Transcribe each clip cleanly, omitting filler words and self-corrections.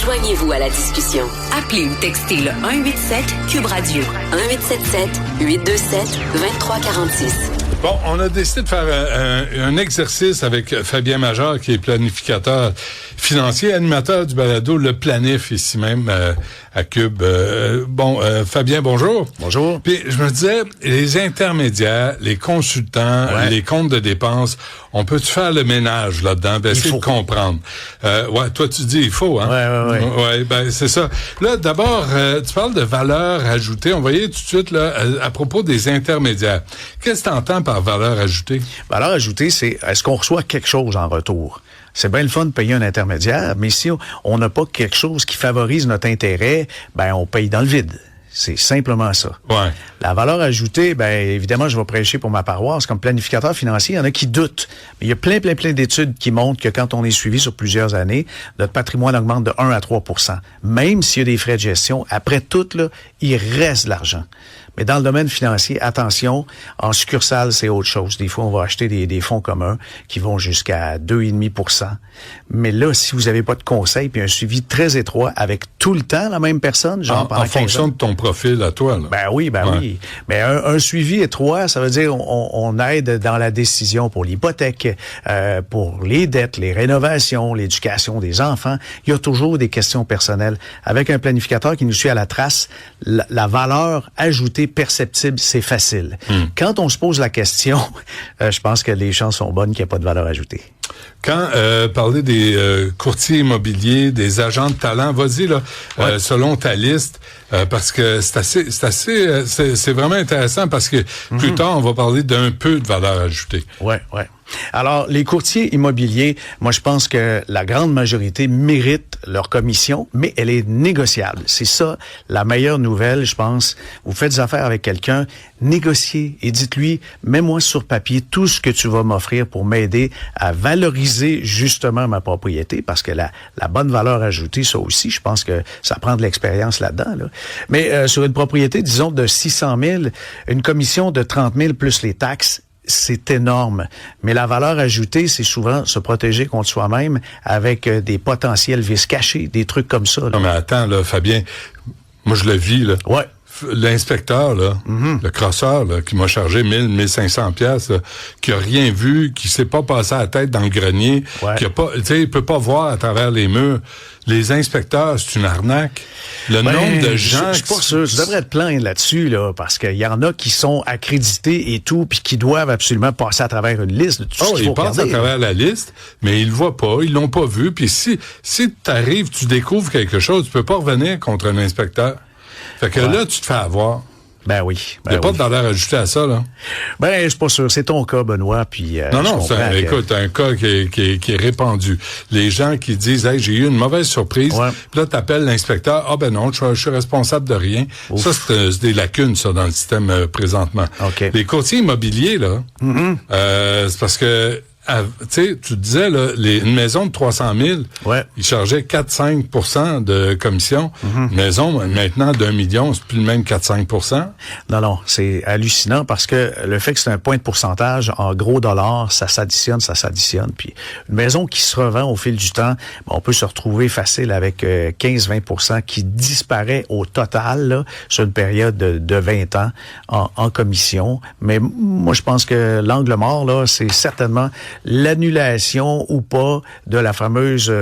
Joignez-vous à la discussion. Appelez ou textez le 187-CUBE Radio. 1877-827-2346. Bon, on a décidé de faire un exercice avec Fabien Major, qui est planificateur financier, animateur du balado Le Planif, ici même à Cube. Fabien, bonjour. Bonjour. Puis je me disais, les intermédiaires, les consultants, les comptes de dépenses, on peut-tu faire le ménage là-dedans, essayer de comprendre? Toi tu dis il faut, hein? Ouais, ben c'est ça. Là, d'abord, tu parles de valeur ajoutée. On va y aller tout de suite là à propos des intermédiaires. Qu'est-ce que tu entends par valeur ajoutée? Valeur ajoutée, c'est est-ce qu'on reçoit quelque chose en retour? C'est bien le fun de payer un intermédiaire, mais si on n'a pas quelque chose qui favorise notre intérêt, ben on paye dans le vide. C'est simplement ça. Ouais. La valeur ajoutée, ben évidemment, je vais prêcher pour ma paroisse. Comme planificateur financier, il y en a qui doutent. Mais il y a plein d'études qui montrent que quand on est suivi sur plusieurs années, notre patrimoine augmente de 1 à 3 %. Même s'il y a des frais de gestion, après tout, là, il reste de l'argent. Mais dans le domaine financier, attention, en succursale, c'est autre chose. Des fois, on va acheter des fonds communs qui vont jusqu'à 2,5 %. Mais là, si vous n'avez pas de conseil puis un suivi très étroit avec tout le temps la même personne, genre pendant 15 ans. En fonction de ton profil à toi, là. Ben oui. Mais un suivi étroit, ça veut dire on aide dans la décision pour l'hypothèque, pour les dettes, les rénovations, l'éducation des enfants. Il y a toujours des questions personnelles. Avec un planificateur qui nous suit à la trace, la valeur ajoutée perceptible, c'est facile. Quand on se pose la question, je pense que les chances sont bonnes qu'il n'y ait pas de valeur ajoutée. Quand parler des courtiers immobiliers, des agents de talent, vas-y là, selon ta liste, parce que c'est vraiment intéressant parce que plus tard on va parler d'un peu de valeur ajoutée. Ouais. Alors, les courtiers immobiliers, moi, je pense que la grande majorité mérite leur commission, mais elle est négociable. C'est ça, la meilleure nouvelle, je pense. Vous faites affaire avec quelqu'un, négociez et dites-lui, mets-moi sur papier tout ce que tu vas m'offrir pour m'aider à valoriser justement ma propriété, parce que la bonne valeur ajoutée, ça aussi, je pense que ça prend de l'expérience là-dedans. Là. Mais sur une propriété, disons, de 600 000, une commission de 30 000 plus les taxes, c'est énorme. Mais la valeur ajoutée, c'est souvent se protéger contre soi-même avec des potentiels vices cachés, des trucs comme ça. Là. Non, mais attends, là, Fabien, moi, je le vis, là. Ouais. L'inspecteur, là, le crosseur, là, qui m'a chargé 1500 pièces, qui a rien vu, qui s'est pas passé la tête dans le grenier, qui a pas, tu sais, il peut pas voir à travers les murs. Les inspecteurs, c'est une arnaque. Le nombre de gens... Je suis pas sûr. Je devrais te plaindre là-dessus, là, parce qu'il y en a qui sont accrédités et tout, puis qui doivent absolument passer à travers une liste de tout ce qu'il faut regarder. Ils passent à travers la liste, mais ils le voient pas, ils l'ont pas vu, puis si t'arrives, tu découvres quelque chose, tu peux pas revenir contre un inspecteur. Fait que là, tu te fais avoir. Ben oui. Il n'y a pas de valeur ajoutée à ça, là. Ben, je suis pas sûr. C'est ton cas, Benoît, puis... Non, écoute, un cas qui est répandu. Les gens qui disent, hey, j'ai eu une mauvaise surprise, puis là, t'appelles l'inspecteur, ah ben non, je suis responsable de rien. Ouf. Ça, c'est des lacunes, ça, dans le système présentement. Okay. Les courtiers immobiliers, là, c'est parce que tu sais, tu disais, là, une maison de 300 000, ils chargeaient 4-5 % de commission. Une maison, maintenant, d'1 million, c'est plus le même 4-5 %. Non, c'est hallucinant parce que le fait que c'est un point de pourcentage en gros dollars, ça s'additionne. Puis une maison qui se revend au fil du temps, on peut se retrouver facile avec 15-20 % qui disparaît au total, là, sur une période de 20 ans en commission. Mais moi, je pense que l'angle mort, là, c'est certainement l'annulation ou pas de la fameuse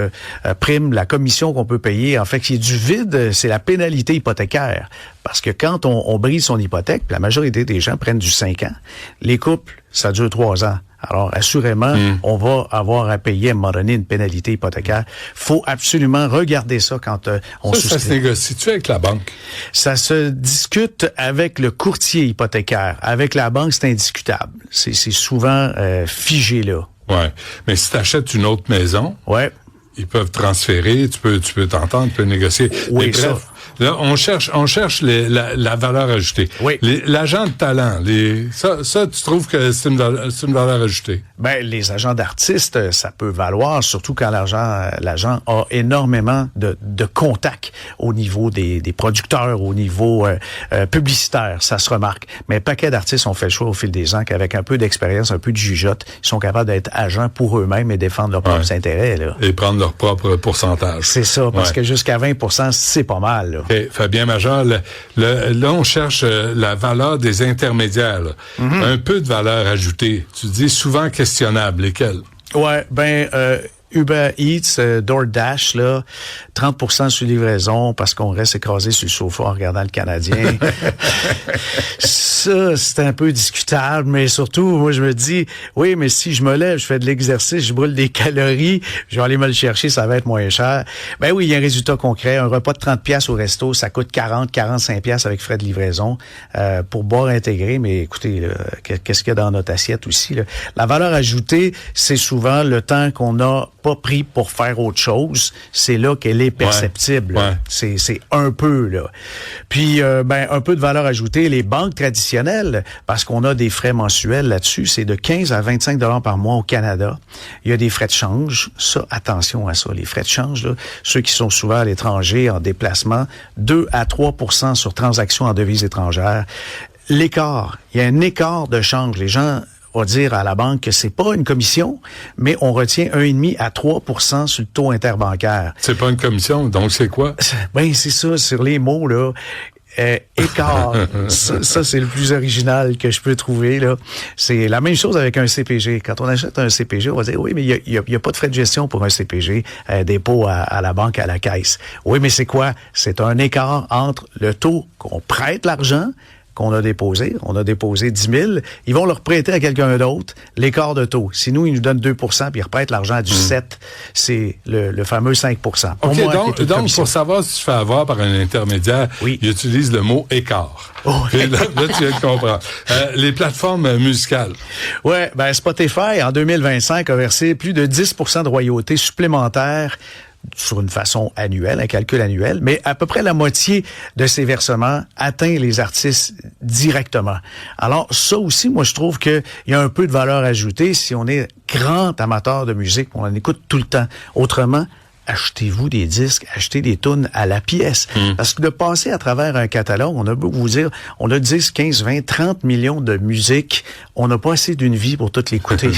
prime, la commission qu'on peut payer. En fait, qui est du vide, c'est la pénalité hypothécaire. Parce que quand on brise son hypothèque, la majorité des gens prennent du 5 ans. Les couples, ça dure 3 ans. Alors, assurément, on va avoir à payer à un moment donné une pénalité hypothécaire. Faut absolument regarder ça quand on souscrit. Ça se négocie-tu avec la banque? Ça se discute avec le courtier hypothécaire. Avec la banque, c'est indiscutable. C'est souvent figé là. Ouais. Mais si tu achètes une autre maison, ils peuvent transférer, tu peux t'entendre, tu peux négocier. Oui, mais bref, Là, on cherche la valeur ajoutée. Oui. L'agent de talent, ça, tu trouves que c'est une valeur ajoutée? Ben, les agents d'artistes, ça peut valoir, surtout quand l'agent a énormément de contacts au niveau des producteurs, au niveau publicitaire, ça se remarque. Mais un paquet d'artistes ont fait le choix au fil des ans qu'avec un peu d'expérience, un peu de jugeote, ils sont capables d'être agents pour eux-mêmes et défendre leurs propres intérêts. Là. Et prendre leur propre pourcentage. C'est ça, parce que jusqu'à 20%, c'est pas mal. Là. Okay. Fabien Major, là, on cherche la valeur des intermédiaires. Un peu de valeur ajoutée. Tu dis souvent questionnable. Lesquels? Ouais, Uber Eats, DoorDash, là, 30% sur livraison parce qu'on reste écrasé sur le sofa en regardant le Canadien. Ça, c'est un peu discutable, mais surtout, moi, je me dis, oui, mais si je me lève, je fais de l'exercice, je brûle des calories, je vais aller me le chercher, ça va être moins cher. Ben oui, il y a un résultat concret. Un repas de 30$ au resto, ça coûte 45$ avec frais de livraison pour boire intégré. Mais écoutez, là, qu'est-ce qu'il y a dans notre assiette aussi, là? La valeur ajoutée, c'est souvent le temps qu'on a pas pris pour faire autre chose, c'est là qu'elle est perceptible. Ouais. C'est un peu, là. Puis, un peu de valeur ajoutée, les banques traditionnelles, parce qu'on a des frais mensuels là-dessus, c'est de 15 à 25 $ par mois au Canada. Il y a des frais de change. Ça, attention à ça. Les frais de change, là, ceux qui sont souvent à l'étranger, en déplacement, 2 à 3% sur transactions en devises étrangères. L'écart, il y a un écart de change. Les gens va dire à la banque que c'est pas une commission, mais on retient 1,5 à 3% sur le taux interbancaire. C'est pas une commission, donc c'est quoi? Ben, c'est ça, sur les mots, là. Écart. ça, c'est le plus original que je peux trouver, là. C'est la même chose avec un CPG. Quand on achète un CPG, on va dire, oui, mais il y a pas de frais de gestion pour un CPG, dépôt à la banque, à la caisse. Oui, mais c'est quoi? C'est un écart entre le taux qu'on prête l'argent, qu'on a déposé. On a déposé 10 000. Ils vont le reprêter à quelqu'un d'autre, l'écart de taux. Si nous, ils nous donnent 2 puis ils reprêtent l'argent à du 7, c'est le fameux 5 OK, moi, donc pour savoir si tu fais avoir par un intermédiaire, il utilise le mot écart. Oh. Et là, tu viens de comprendre. Les plateformes musicales. Ouais, Spotify, en 2025, a versé plus de 10% de royautés supplémentaires sur une façon annuelle, un calcul annuel, mais à peu près la moitié de ces versements atteint les artistes directement. Alors, ça aussi, moi, je trouve qu'il y a un peu de valeur ajoutée si on est grand amateur de musique, on en écoute tout le temps. Autrement, achetez-vous des disques, achetez des tunes à la pièce. Parce que de passer à travers un catalogue, on a beau vous dire, on a 10, 15, 20, 30 millions de musiques, on n'a pas assez d'une vie pour toutes l'écouter.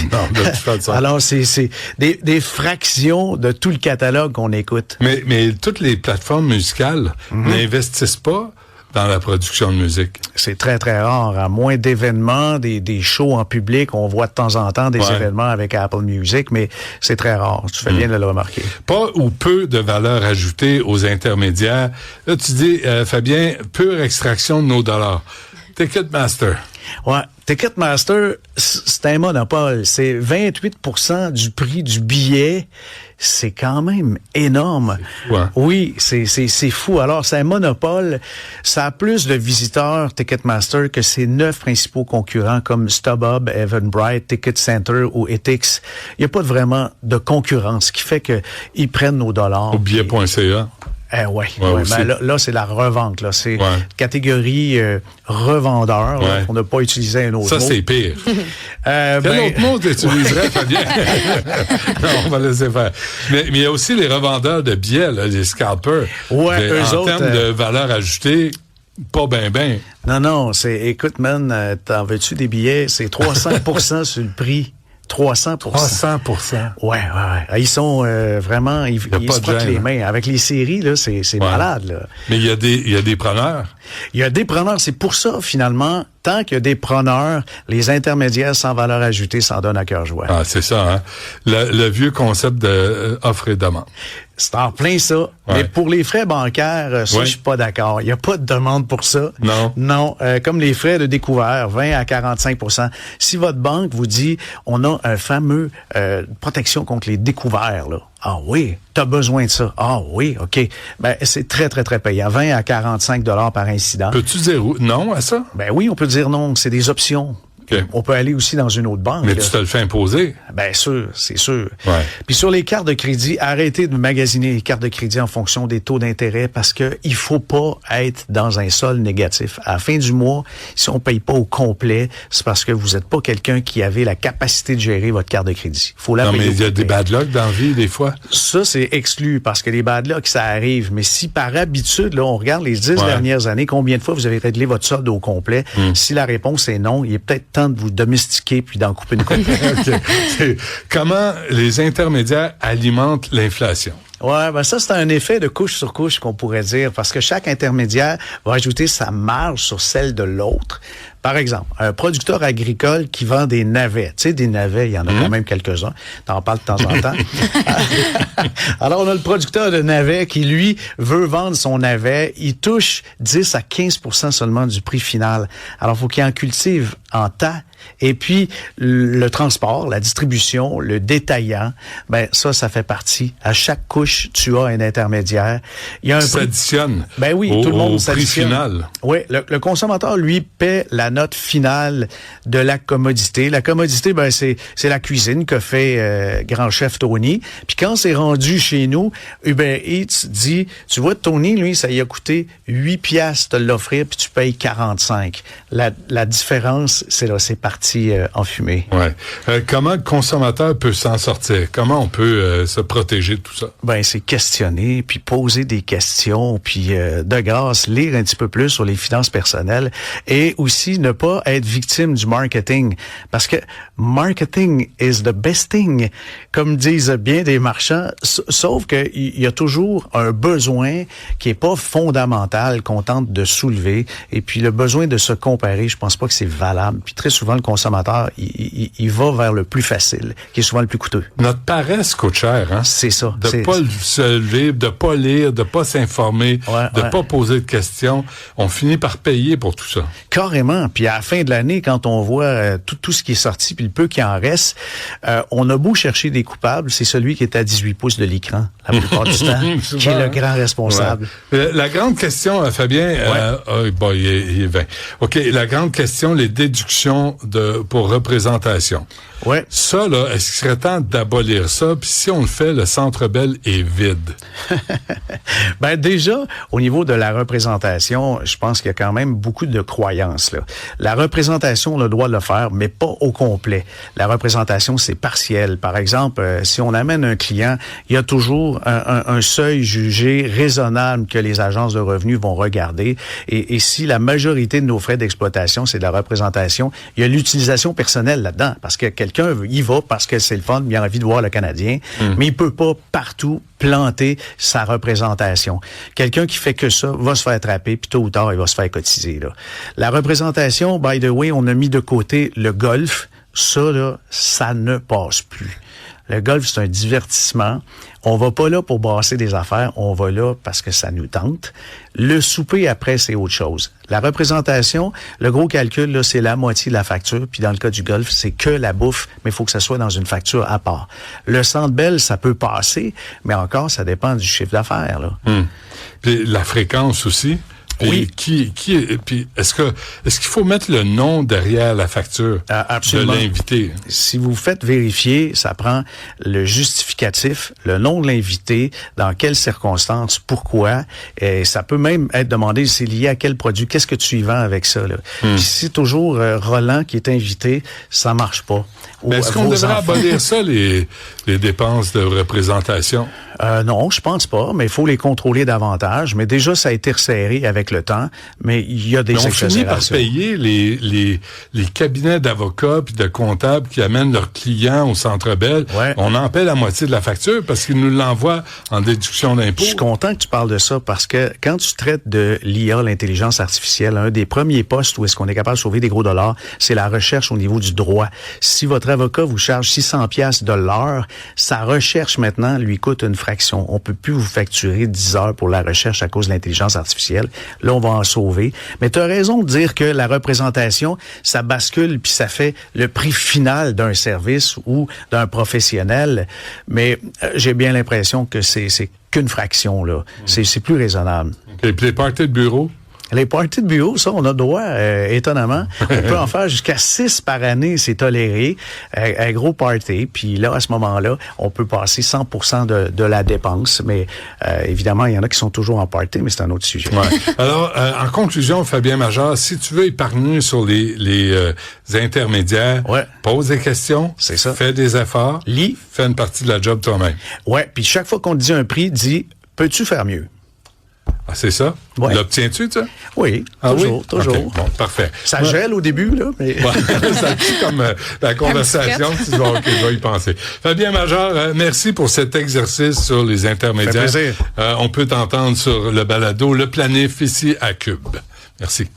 Alors, c'est des fractions de tout le catalogue qu'on écoute. Mais toutes les plateformes musicales n'investissent pas dans la production de musique. C'est très, très rare. À moins d'événements, des shows en public, on voit de temps en temps des événements avec Apple Music, mais c'est très rare. Tu fais bien de le remarquer. Pas ou peu de valeur ajoutée aux intermédiaires. Là, tu dis, Fabien, pure extraction de nos dollars. Ticketmaster. Ouais. Ticketmaster, c'est un monopole. C'est 28% du prix du billet. C'est quand même énorme. Oui, c'est fou. Alors, c'est un monopole. Ça a plus de visiteurs, Ticketmaster, que ses 9 principaux concurrents comme StubHub, Eventbrite, Ticket Center ou Etix. Il n'y a pas vraiment de concurrence, ce qui fait qu'ils prennent nos dollars. Au billet.ca. Là, c'est la revente. Là, c'est catégorie revendeur. Là, on n'a pas utilisé un autre mot. Ça, c'est pire. Quel autre mot tu utiliserais, Fabien? Non, on va laisser faire. Mais il y a aussi les revendeurs de billets, là, les scalpers. Eux en autres, termes de valeur ajoutée, pas ben. Non, écoute, man, t'en veux-tu des billets? C'est 300% sur le prix. 300%. 300%. Ouais. Ils sont vraiment, ils se frottent les mains. Avec les séries, là, c'est malade, là. Mais il y a des preneurs. Il y a des preneurs. C'est pour ça, finalement, tant qu'il y a des preneurs, les intermédiaires sans valeur ajoutée s'en donnent à cœur joie. Ah, c'est ça, hein. Le vieux concept de offre et demande. C'est en plein ça. Mais pour les frais bancaires, ça, je suis pas d'accord. Il n'y a pas de demande pour ça. Non. Comme les frais de découvert, 20 à 45%. Si votre banque vous dit, on a un fameux protection contre les découverts, là. Ah oui, t'as besoin de ça. Ah oui, OK. C'est très, très, très payant. 20 à 45 $ par incident. Peux-tu dire non à ça? Oui, on peut dire non. C'est des options. Okay. On peut aller aussi dans une autre banque. Mais tu te le fais imposer? Bien sûr, c'est sûr. Ouais. Puis sur les cartes de crédit, arrêtez de magasiner les cartes de crédit en fonction des taux d'intérêt parce que il faut pas être dans un solde négatif. À la fin du mois, si on paye pas au complet, c'est parce que vous n'êtes pas quelqu'un qui avait la capacité de gérer votre carte de crédit. Faut la non, payer. Mais il y a des bad luck dans la vie, des fois. Ça, c'est exclu parce que les bad luck, ça arrive. Mais si par habitude, là, on regarde les 10 dernières années, combien de fois vous avez réglé votre solde au complet? Si la réponse est non, il est peut-être temps de vous domestiquer puis d'en couper une coupe. Okay. Comment les intermédiaires alimentent l'inflation? Ouais, ben ça, c'est un effet de couche sur couche qu'on pourrait dire, parce que chaque intermédiaire va ajouter sa marge sur celle de l'autre. Par exemple, un producteur agricole qui vend des navets. Tu sais, des navets, il y en a quand même quelques-uns. T'en parles de temps en temps. Alors, on a le producteur de navets qui, lui, veut vendre son navet. Il touche 10 à 15% seulement du prix final. Alors, il faut qu'il en cultive en tas. Et puis, le transport, la distribution, le détaillant, ben ça fait partie. À chaque couche, tu as un intermédiaire. Il y a un s'additionne. Ben oui, tout le monde s'additionne. Au prix final. Oui, le consommateur, lui, paie la note finale de la commodité. La commodité, ben c'est la cuisine que fait grand chef Tony. Puis quand c'est rendu chez nous, Uber Eats dit, tu vois, Tony, lui, ça y a coûté 8 piastres de l'offrir, puis tu payes 45. La différence, c'est parti en fumée. Ouais. Comment le consommateur peut s'en sortir? Comment on peut se protéger de tout ça? Ben, c'est questionner, puis poser des questions, puis de grâce, lire un petit peu plus sur les finances personnelles et aussi ne pas être victime du marketing. Parce que marketing is the best thing, comme disent bien des marchands, sauf qu'il y a toujours un besoin qui est pas fondamental qu'on tente de soulever. Et puis le besoin de se comparer, je pense pas que c'est valable. Puis très souvent, le consommateur, il va vers le plus facile, qui est souvent le plus coûteux. Notre paresse coûte cher, hein? C'est ça. De pas se lever, de pas lire, de pas s'informer, de pas poser de questions. On finit par payer pour tout ça. Carrément. Puis à la fin de l'année, quand on voit tout ce qui est sorti, puis le peu qui en reste, on a beau chercher des coupables, c'est celui qui est à 18 pouces de l'écran, la plupart du temps, qui est le grand responsable. Ouais. La grande question, Fabien, il est 20. OK, la grande question, les déductions pour représentation. Ouais. Ça, là, est-ce qu'il serait temps d'abolir ça? Puis si on le fait, le Centre Bell est vide. Ben déjà, au niveau de la représentation, je pense qu'il y a quand même beaucoup de croyances, là. La représentation, on a le droit de le faire, mais pas au complet. La représentation, c'est partiel. Par exemple, si on amène un client, il y a toujours un seuil jugé raisonnable que les agences de revenus vont regarder. Et si la majorité de nos frais d'exploitation, c'est de la représentation, il y a l'utilisation personnelle là-dedans. Parce que quelqu'un y va parce que c'est le fun, il a envie de voir le Canadien, mais il peut pas partout planter sa représentation. Quelqu'un qui fait que ça va se faire attraper, puis tôt ou tard, il va se faire cotiser, là. La représentation, by the way, on a mis de côté le golf. Ça, là, ça ne passe plus. Le golf, c'est un divertissement. On va pas là pour brasser des affaires, on va là parce que ça nous tente. Le souper après, c'est autre chose. La représentation, le gros calcul, là, c'est la moitié de la facture. Puis dans le cas du golf, c'est que la bouffe, mais il faut que ça soit dans une facture à part. Le Centre Bell, ça peut passer, mais encore, ça dépend du chiffre d'affaires, là. Puis la fréquence aussi. Puis oui. Puis est-ce qu'il faut mettre le nom derrière la facture absolument. de l'invité? Si vous faites vérifier, ça prend le justificatif, le nom de l'invité, dans quelles circonstances, pourquoi, et ça peut même être demandé, c'est lié à quel produit, qu'est-ce que tu y vends avec ça, là. Puis si c'est toujours Roland qui est invité, ça marche pas. Mais est-ce qu'on devrait abolir ça, les dépenses de représentation? Non, je pense pas, mais il faut les contrôler davantage. Mais déjà, ça a été resserré avec le temps, mais il y a des exagérations. On finit par payer les cabinets d'avocats puis de comptables qui amènent leurs clients au Centre Bell. Ouais. On en paie la moitié de la facture parce qu'ils nous l'envoient en déduction d'impôt. Je suis content que tu parles de ça parce que quand tu traites de l'IA, l'intelligence artificielle, un des premiers postes où est-ce qu'on est capable de sauver des gros dollars, c'est la recherche au niveau du droit. Si votre avocat vous charge 600 piastres de l'heure, sa recherche maintenant lui coûte une fraction. On peut plus vous facturer 10 heures pour la recherche à cause de l'intelligence artificielle. Là, on va en sauver. Mais tu as raison de dire que la représentation, ça bascule puis ça fait le prix final d'un service ou d'un professionnel. Mais j'ai bien l'impression que c'est qu'une fraction, là. C'est plus raisonnable. Et puis les parties de bureau? Les parties de bureau, ça, on a droit, étonnamment. On peut en faire jusqu'à 6 par année, c'est toléré. Un gros party. Puis là, à ce moment-là, on peut passer 100% de la dépense. Mais évidemment, il y en a qui sont toujours en party, mais c'est un autre sujet. Ouais. Alors, en conclusion, Fabien Major, si tu veux épargner sur les intermédiaires, pose des questions, c'est ça. Fais des efforts, lis, fais une partie de la job toi-même. Ouais, puis chaque fois qu'on te dit un prix, dis, peux-tu faire mieux? Ah, c'est ça? Ouais. L'obtiens-tu, ça? Oui, toujours. Okay, bon, parfait. Ça gèle au début, là, mais... Ça tue comme la conversation, tu dis, OK, je vais y penser. Fabien Major, merci pour cet exercice sur les intermédiaires. Ça fait plaisir. On peut t'entendre sur le balado, le planif, ici à Cube. Merci.